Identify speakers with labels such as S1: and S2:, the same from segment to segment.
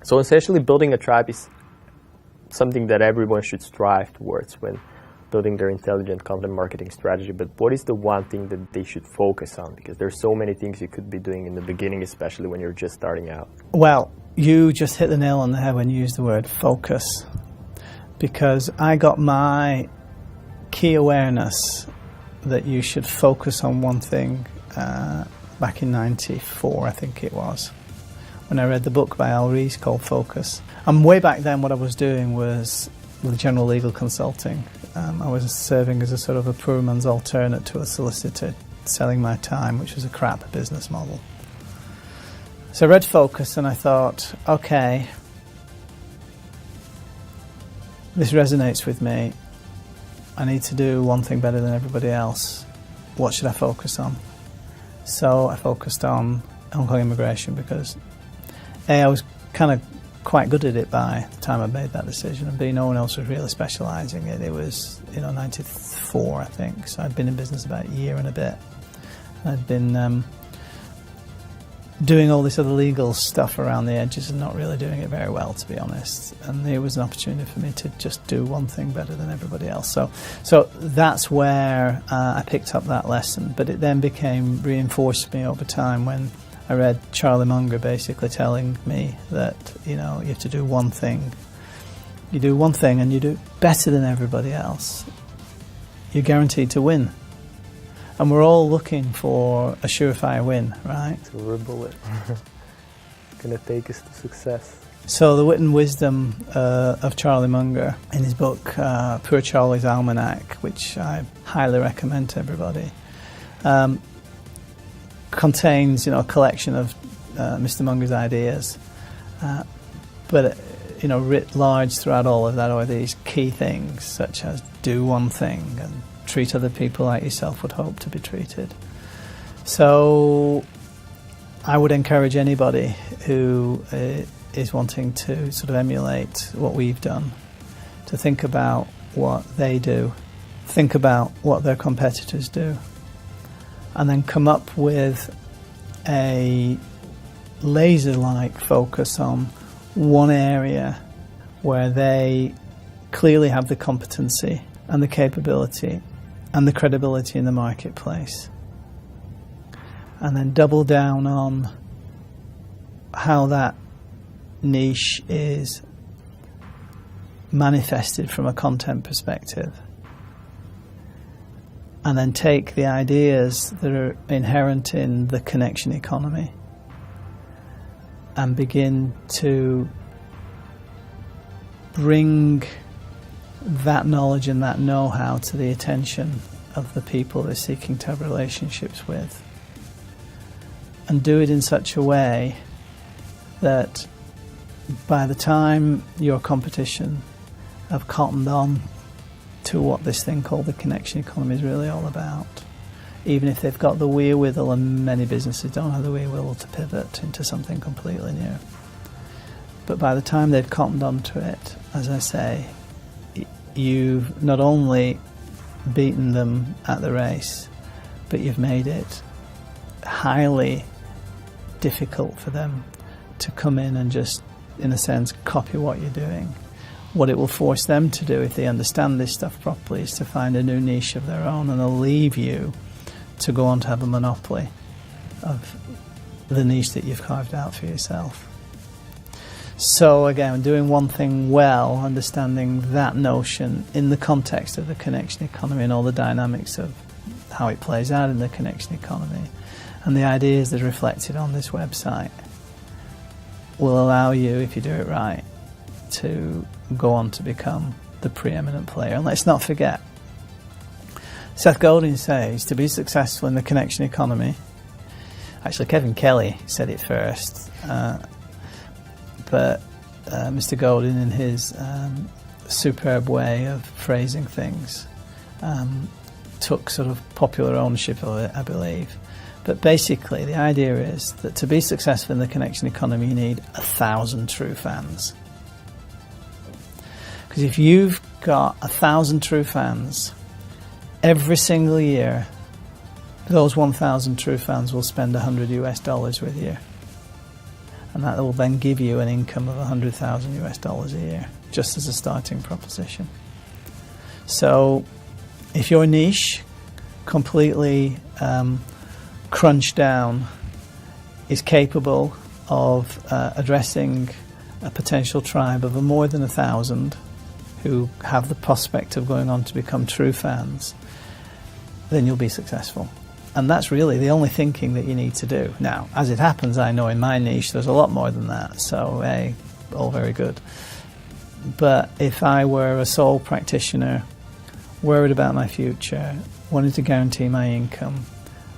S1: So essentially building a tribe is something that everyone should strive towards when building their intelligent content marketing strategy. But what is the one thing that they should focus on? Because there's so many things you could be doing in the beginning, especially when you're just starting out.
S2: Well, you just hit the nail on the head when you used the word focus, because I got my key awareness that you should focus on one thing back in 94, I think it was, when I read the book by Al Ries called Focus. And way back then what I was doing was with general legal consulting. I was serving as a sort of a poor man's alternate to a solicitor, selling my time, which was a crap business model. So I read Focus and I thought, okay, this resonates with me. I need to do one thing better than everybody else. What should I focus on? So I focused on Hong Kong immigration because A, I was kind of quite good at it by the time I made that decision, and B, no one else was really specialising in it. It was, 94, I think, so I'd been in business about a year and a bit. I'd been doing all this other legal stuff around the edges and not really doing it very well, to be honest, and it was an opportunity for me to just do one thing better than everybody else. So that's where I picked up that lesson, but it then became reinforced for me over time when I read Charlie Munger basically telling me that, you have to do one thing. You do one thing and you do it better than everybody else, you're guaranteed to win. And we're all looking for a surefire win, right?
S1: Silver bullet. It's going to take us to success.
S2: So the wit and wisdom of Charlie Munger in his book, Poor Charlie's Almanac, which I highly recommend to everybody, contains, a collection of Mr. Munger's ideas, but writ large throughout all of that are these key things, such as do one thing and treat other people like yourself would hope to be treated. So I would encourage anybody who is wanting to sort of emulate what we've done to think about what they do, think about what their competitors do, and then come up with a laser-like focus on one area where they clearly have the competency and the capability and the credibility in the marketplace, and then double down on how that niche is manifested from a content perspective, and then take the ideas that are inherent in the connection economy and begin to bring that knowledge and that know-how to the attention of the people they're seeking to have relationships with, and do it in such a way that by the time your competition have cottoned on to what this thing called the connection economy is really all about, even if they've got the wherewithal, and many businesses don't have the wherewithal to pivot into something completely new, but by the time they've cottoned on to it, as I say, you've not only beaten them at the race, but you've made it highly difficult for them to come in and just, in a sense, copy what you're doing. What it will force them to do, if they understand this stuff properly, is to find a new niche of their own, and they'll leave you to go on to have a monopoly of the niche that you've carved out for yourself. So again, doing one thing well, understanding that notion in the context of the connection economy and all the dynamics of how it plays out in the connection economy, and the ideas that are reflected on this website, will allow you, if you do it right, to go on to become the preeminent player. And let's not forget, Seth Godin says to be successful in the connection economy, actually Kevin Kelly said it first, but Mr. Godin, in his superb way of phrasing things, took sort of popular ownership of it, I believe. But basically the idea is that to be successful in the connection economy, you need 1,000 true fans. Because if you've got 1,000 true fans, every single year, those 1,000 true fans will spend $100 with you. And that will then give you an income of $100,000 a year, just as a starting proposition. So if your niche, completely crunched down, is capable of addressing a potential tribe of more than 1,000 who have the prospect of going on to become true fans, then you'll be successful. And that's really the only thinking that you need to do. Now, as it happens, I know in my niche there's a lot more than that, so hey, all very good. But if I were a sole practitioner, worried about my future, wanted to guarantee my income,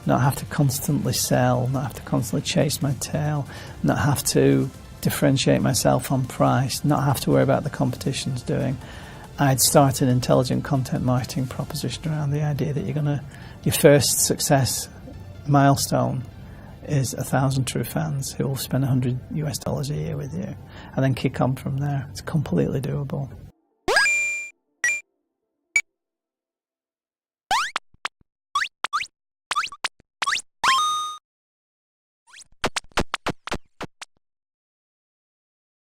S2: not have to constantly sell, not have to constantly chase my tail, not have to differentiate myself on price, not have to worry about the competition's doing, I'd start an intelligent content marketing proposition around the idea that your first success milestone is 1,000 true fans who will spend $100 a year with you, and then kick on from there. It's completely doable.